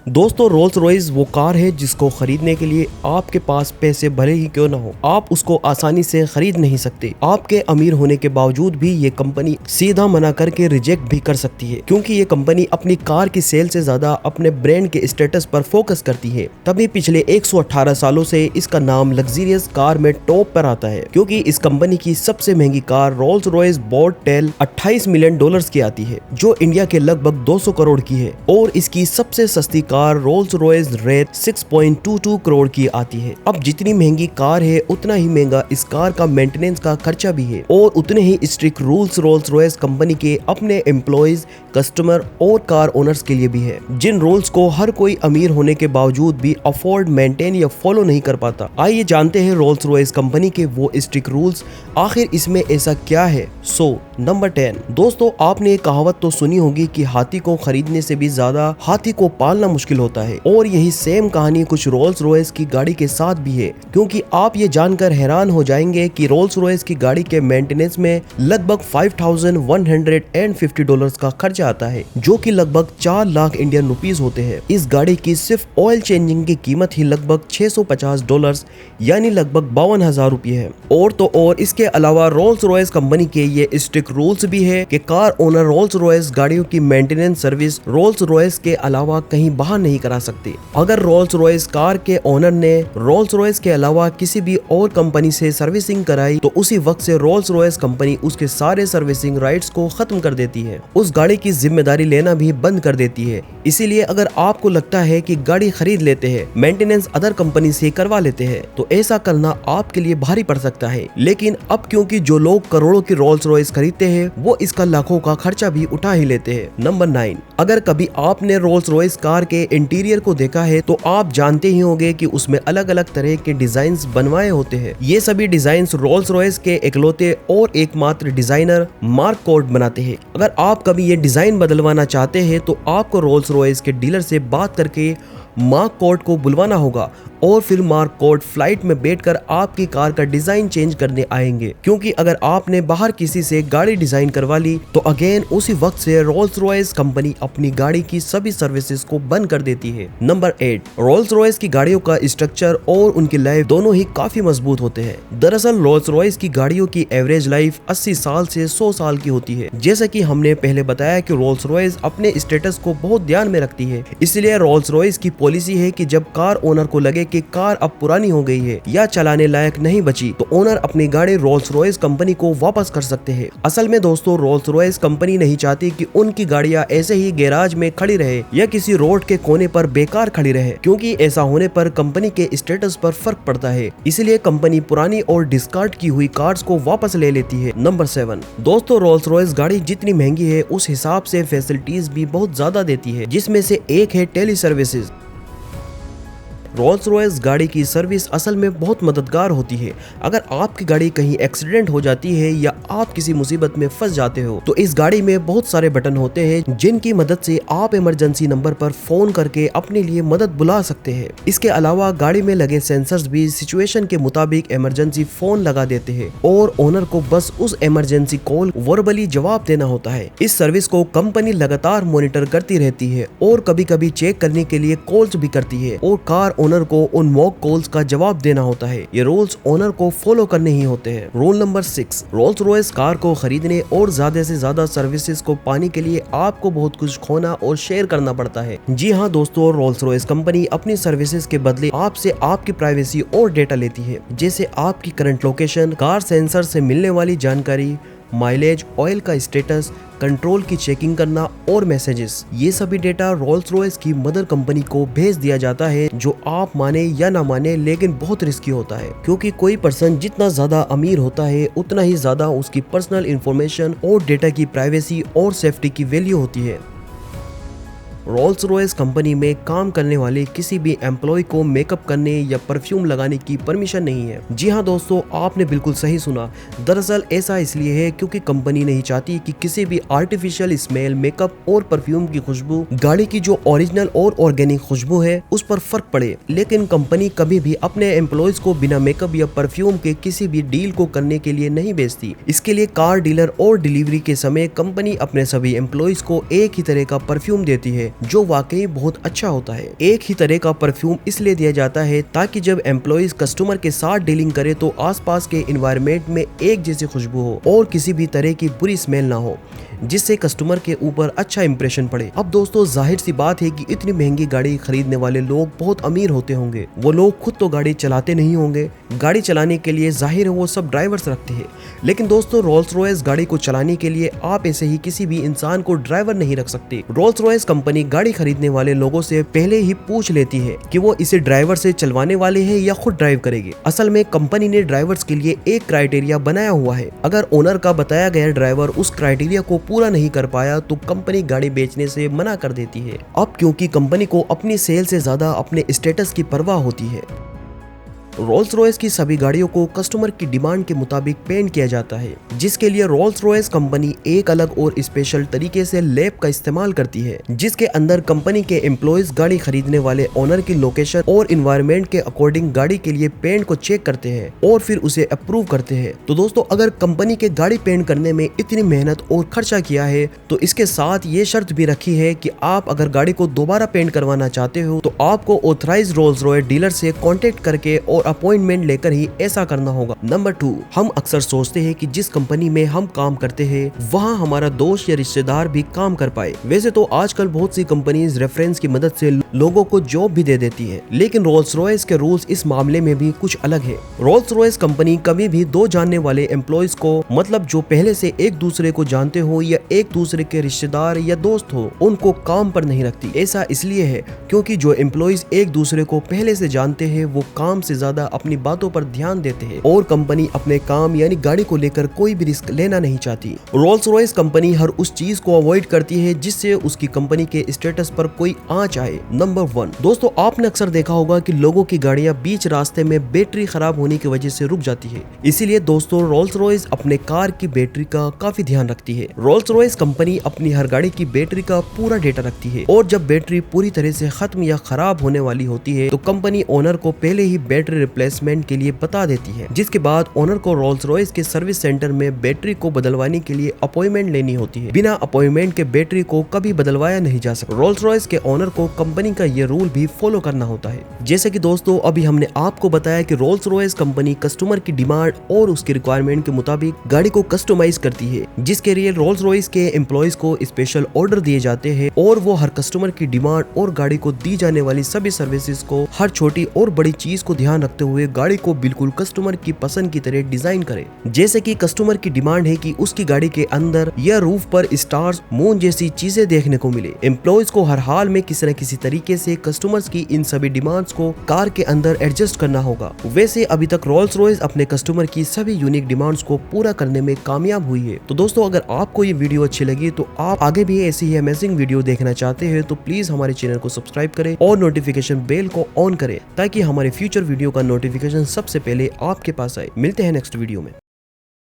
दोस्तों Rolls Royce वो car है जिसको खरीदने के लिए आपके पास पैसे भले ही क्यों ना हो, आप उसको आसानी से खरीद नहीं सकते। आपके अमीर होने के बावजूद भी ये कंपनी सीधा मना करके रिजेक्ट भी कर सकती है, क्योंकि ये कंपनी अपनी कार की सेल से ज्यादा अपने ब्रांड के स्टेटस पर फोकस करती है। तभी पिछले 118 सालों से इसका नाम लग्जरियस कार में टॉप पर आता है, क्योंकि इस कंपनी की सबसे महंगी car Rolls Royce boat tail 28 million dollars की आती है, जो इंडिया के लगभग 200 करोड़ की है, और इसकी सबसे सस्ती car Rolls Royce red 6.22 crore की आती है। अब जितनी महंगी कार है उतना ही महंगा इस कार का मेंटेनेंस का खर्चा भी है, और उतने ही strict rules Rolls Royce company के अपने एम्प्लॉयज, कस्टमर और कार ओनर्स के लिए भी है, जिन रूल्स को हर कोई अमीर होने के बावजूद भी अफोर्ड, मेंटेन या फॉलो नहीं कर पाता। आइए जानते हैं रोल्स रॉयस कंपनी के वो स्ट्रिक्ट रूल्स, आखिर इसमें ऐसा क्या है। नंबर 10। दोस्तों आपने एक कहावत तो सुनी होगी कि हाथी को खरीदने से भी ज्यादा हाथी को पालना मुश्किल होता है, और यही सेम कहानी कुछ रोल्स रॉयस की गाड़ी के साथ भी है, क्योंकि आप ये जानकर हैरान हो जाएंगे कि रोल्स रॉयस की गाड़ी के मेंटेनेंस में लगभग $5,150 का खर्चा आता है, जो कि लगभग 4 लाख इंडियन रुपीस होते हैं। इस गाड़ी की सिर्फ ऑयल चेंजिंग की कीमत ही लगभग $650 यानी लगभग 52,000 रुपये है। और तो और इसके अलावा रोल्स रॉयस कंपनी के ये स्ट्रिक्ट रूल्स भी है कि कार ओनर रोल्स रॉयस गाड़ियों की मेंटेनेंस सर्विस रोल्स रॉयस के अलावा कहीं बाहर नहीं करा सकते। अगर रोल्स रॉयस कार के ओनर ने रोल्स रॉयस के अलावा किसी भी और कंपनी से सर्विसिंग कराई तो उसी वक्त से रोल्स रॉयस कंपनी उसके सारे सर्विसिंग राइट्स को खत्म कर देती है, उस गाड़ी की जिम्मेदारी लेना भी बंद कर देती है। इसीलिए अगर आपको लगता है कि गाड़ी खरीद लेते हैं, मेंटेनेंस अदर कंपनी से करवा लेते हैं, तो ऐसा करना आपके लिए भारी पड़ सकता है। लेकिन अब क्योंकि जो लोग करोड़ों की रोल्स रॉयस खरीदते हैं वो इसका लाखों का खर्चा भी उठा ही लेते हैं। नंबर 9। अगर कभी आपने रोल्स रॉयस कार के इंटीरियर को देखा है तो आप जानते ही होंगे कि उसमें अलग अलग तरह के डिजाइन्स बनवाए होते हैं। ये सभी डिजाइन्स रोल्स रॉयस के इकलौते और एकमात्र डिजाइनर मार्क कोर्ट बनाते हैं। अगर आप कभी ये डिजाइन बदलवाना चाहते हैं तो आपको रोल्स रॉयस के डीलर से बात करके मार्क कोर्ट को बुलवाना होगा, और फिर मार्क कोर्ट फ्लाइट में बैठकर आपकी कार का डिजाइन चेंज करने आएंगे, क्योंकि अगर आपने बाहर किसी से गाड़ी डिजाइन करवा ली तो अगेन उसी वक्त से रोल्स रॉयस कंपनी अपनी गाड़ी की सभी सर्विसेज को बंद कर देती है। नंबर 8। रोल्स रॉयस की गाड़ियों का स्ट्रक्चर और उनकी लाइफ दोनों ही काफी मजबूत होते हैं। दरअसल रोल्स रॉयस की गाड़ियों की एवरेज लाइफ 80 साल से 100 साल की होती है। जैसा कि हमने पहले बताया कि रोल्स रॉयस अपने स्टेटस को बहुत ध्यान में रखती है, इसलिए रोल्स रॉयस की पॉलिसी है कि जब कार ओनर को लगे कि कार अब पुरानी हो गई है या चलाने लायक नहीं बची तो ओनर अपनी गाड़ी रोल्स रॉयस कंपनी को वापस कर सकते हैं। असल में दोस्तों रोल्स रॉयस कंपनी नहीं चाहती कि उनकी गाड़ियां ऐसे ही गैराज में खड़ी रहे या किसी रोड के कोने पर बेकार खड़ी रहे, क्योंकि ऐसा होने पर कंपनी के स्टेटस पर फर्क पड़ता है। इसलिए कंपनी पुरानी और डिस्कार्ड की हुई कार्स को वापस ले लेती है। नंबर 7। दोस्तों रोल्स रॉयस गाड़ी जितनी महंगी है उस हिसाब से फैसिलिटीज भी बहुत ज्यादा देती है, जिसमें से एक है टेली सर्विसेज। रोल्स रॉयस गाड़ी की सर्विस असल में बहुत मददगार होती है। अगर आपकी गाड़ी कहीं एक्सीडेंट हो जाती है या आप किसी मुसीबत में फंस जाते हो तो इस गाड़ी में बहुत सारे बटन होते हैं जिनकी मदद से आप इमरजेंसी नंबर पर फोन करके अपने लिए मदद बुला सकते हैं। इसके अलावा गाड़ी में लगे सेंसर्स भी सिचुएशन के मुताबिक इमरजेंसी फोन लगा देते हैं, और ओनर को बस उस इमरजेंसी कॉल वर्बली जवाब देना होता है। इस सर्विस को कंपनी लगातार मॉनिटर करती रहती है और कभी कभी चेक करने के लिए कॉल्स भी करती है, और कार ओनर को उन मॉक कॉल्स का जवाब देना होता है। ये रूल्स ओनर को फॉलो करने ही होते हैं। Rule number 6। Rolls Royce car को खरीदने और ज्यादा से ज्यादा सर्विसेज को पाने के लिए आपको बहुत कुछ खोना और शेयर करना पड़ता है। जी हाँ दोस्तों, रोल्स रॉयस कंपनी अपनी सर्विसेज के बदले आपसे आपकी प्राइवेसी और डेटा लेती है, जैसे आपकी करंट लोकेशन, कार सेंसर से मिलने वाली जानकारी, माइलेज, ऑयल का स्टेटस, कंट्रोल की चेकिंग करना और मैसेजेस। ये सभी डेटा रोल्स रॉयस की मदर कंपनी को भेज दिया जाता है, जो आप माने या ना माने लेकिन बहुत रिस्की होता है, क्योंकि कोई पर्सन जितना ज्यादा अमीर होता है उतना ही ज्यादा उसकी पर्सनल इंफॉर्मेशन और डेटा की प्राइवेसी और सेफ्टी की वैल्यू होती है। रोल्स रॉयस कंपनी में काम करने वाले किसी भी एम्प्लॉय को मेकअप करने या परफ्यूम लगाने की परमिशन नहीं है। जी हाँ दोस्तों, आपने बिल्कुल सही सुना। दरअसल ऐसा इसलिए है क्योंकि कंपनी नहीं चाहती कि किसी भी आर्टिफिशियल स्मेल, मेकअप और परफ्यूम की खुशबू गाड़ी की जो ओरिजिनल और ऑर्गेनिक खुशबू है उस पर फर्क पड़े। लेकिन कंपनी कभी भी अपने एम्प्लॉयज को बिना मेकअप या परफ्यूम के किसी भी डील को करने के लिए नहीं भेजती। इसके लिए कार डीलर और डिलीवरी के समय कंपनी अपने सभी एम्प्लॉयज को एक ही तरह का परफ्यूम देती है जो वाकई बहुत अच्छा होता है। एक ही तरह का परफ्यूम इसलिए दिया जाता है ताकि जब एम्प्लॉइज कस्टमर के साथ डीलिंग करे तो आसपास के इन्वायरमेंट में एक जैसी खुशबू हो और किसी भी तरह की बुरी स्मेल ना हो, जिससे कस्टमर के ऊपर अच्छा इंप्रेशन पड़े। अब दोस्तों जाहिर सी बात है कि इतनी महंगी गाड़ी खरीदने वाले लोग बहुत अमीर होते होंगे। वो लोग खुद तो गाड़ी चलाते नहीं होंगे, गाड़ी चलाने के लिए जाहिर है वो सब ड्राइवर्स रखते हैं। लेकिन दोस्तों रोल्स रॉयस गाड़ी को चलाने के लिए आप ऐसे ही किसी भी इंसान को ड्राइवर नहीं रख सकते। रोल्स रॉयस कंपनी गाड़ी खरीदने वाले लोगों से पहले ही पूछ लेती है कि वो इसे ड्राइवर से चलवाने वाले हैं या खुद ड्राइव करेंगे। असल में कंपनी ने ड्राइवर्स के लिए एक क्राइटेरिया बनाया हुआ है। अगर ओनर का बताया गया ड्राइवर उस क्राइटेरिया को पूरा नहीं कर पाया तो कंपनी गाड़ी बेचने से मना कर देती है। अब क्योंकि कंपनी को अपनी सेल से ज्यादा अपने स्टेटस की परवाह होती है, रोल्स रॉयस की सभी गाड़ियों को कस्टमर की डिमांड के मुताबिक पेंट किया जाता है, जिसके लिए रोल्स रॉयस कंपनी एक अलग और स्पेशल तरीके से लैब का इस्तेमाल करती है, जिसके अंदर कंपनी के एम्प्लॉइज गाड़ी खरीदने वाले ओनर की लोकेशन और इन्वायरमेंट के अकॉर्डिंग गाड़ी के लिए पेंट को चेक करते हैं और फिर उसे अप्रूव करते हैं। तो दोस्तों अगर कंपनी के गाड़ी पेंट करने में इतनी मेहनत और खर्चा किया है तो इसके साथ ये शर्त भी रखी है कि आप अगर गाड़ी को दोबारा पेंट करवाना चाहते हो तो आपको ऑथराइज्ड रोल्स रॉयस डीलर से कॉन्टेक्ट करके और अपॉइंटमेंट लेकर ही ऐसा करना होगा। नंबर 2, हम अक्सर सोचते हैं कि जिस कंपनी में हम काम करते हैं वहाँ हमारा दोस्त या रिश्तेदार भी काम कर पाए। वैसे तो आजकल बहुत सी कंपनीज रेफरेंस की मदद से लोगों को जॉब भी दे देती है, लेकिन रोल्स रॉयस के रूल्स इस मामले में भी कुछ अलग है। रोल्स रॉयस कंपनी कभी भी दो जानने वाले एम्प्लॉइज को, मतलब जो पहले से एक दूसरे को जानते हो या एक दूसरे के रिश्तेदार या दोस्त हो, उनको काम पर नहीं रखती। ऐसा इसलिए है क्योंकि जो एम्प्लॉइज एक दूसरे को पहले से जानते हैं वो काम से ज्यादा अपनी बातों पर ध्यान देते हैं और कंपनी अपने काम यानी गाड़ी को लेकर कोई भी रिस्क लेना नहीं चाहती। रोल्स रॉयस कंपनी हर उस चीज को अवॉइड करती है जिससे उसकी कंपनी के स्टेटस पर कोई आंच आए। नंबर 1, दोस्तों आपने अक्सर देखा होगा कि लोगों की गाड़ियां बीच रास्ते में बैटरी खराब होने की वजह से रुक जाती है। इसीलिए दोस्तों रोल्स रॉयस अपने कार की बैटरी का काफी ध्यान रखती है। रोल्स रॉयस कंपनी अपनी हर गाड़ी की बैटरी का पूरा डेटा रखती है और जब बैटरी पूरी तरह से खत्म या खराब होने वाली होती है तो कंपनी ओनर को पहले ही बैटरी रिप्लेसमेंट के लिए बता देती है, जिसके बाद ओनर को रोल्स रॉयस के सर्विस सेंटर में बैटरी को बदलवाने के लिए अपॉइंटमेंट लेनी होती है। बिना अपॉइंटमेंट के बैटरी को कभी बदलवाया नहीं जा सकता। रोल्स रॉयस के ओनर को कंपनी का ये रूल भी फॉलो करना होता है। जैसे कि दोस्तों अभी हमने आपको बताया कि रोल्स रॉयस कंपनी कस्टमर की डिमांड और उसकी रिक्वायरमेंट के मुताबिक गाड़ी को कस्टमाइज करती है, जिसके लिए रोल्स रॉयस के एम्प्लॉइज को स्पेशल ऑर्डर दिए जाते हैं और वो हर कस्टमर की डिमांड और गाड़ी को दी जाने वाली सभी सर्विसेज को, हर छोटी और बड़ी चीज को ध्यान रखते हुए गाड़ी को बिल्कुल कस्टमर की पसंद की तरह डिजाइन करे। जैसे कि कस्टमर की डिमांड है कि उसकी गाड़ी के अंदर या रूफ पर स्टार्स, मून जैसी चीजें देखने को मिले। एम्प्लॉइज को हर हाल में किसी न किसी तरीके से कस्टमर्स की इन सभी डिमांड्स को कार के अंदर एडजस्ट करना होगा। वैसे अभी तक रोल्स रॉयस अपने कस्टमर की सभी यूनिक डिमांड्स को पूरा करने में कामयाब हुई है। तो दोस्तों अगर आपको ये वीडियो अच्छी लगी तो आप आगे भी ऐसी ही अमेजिंग वीडियो देखना चाहते हैं तो प्लीज हमारे चैनल को सब्सक्राइब करें और नोटिफिकेशन बेल को ऑन करें ताकि हमारे फ्यूचर वीडियो का नोटिफिकेशन सबसे पहले आपके पास आए। मिलते हैं नेक्स्ट वीडियो में।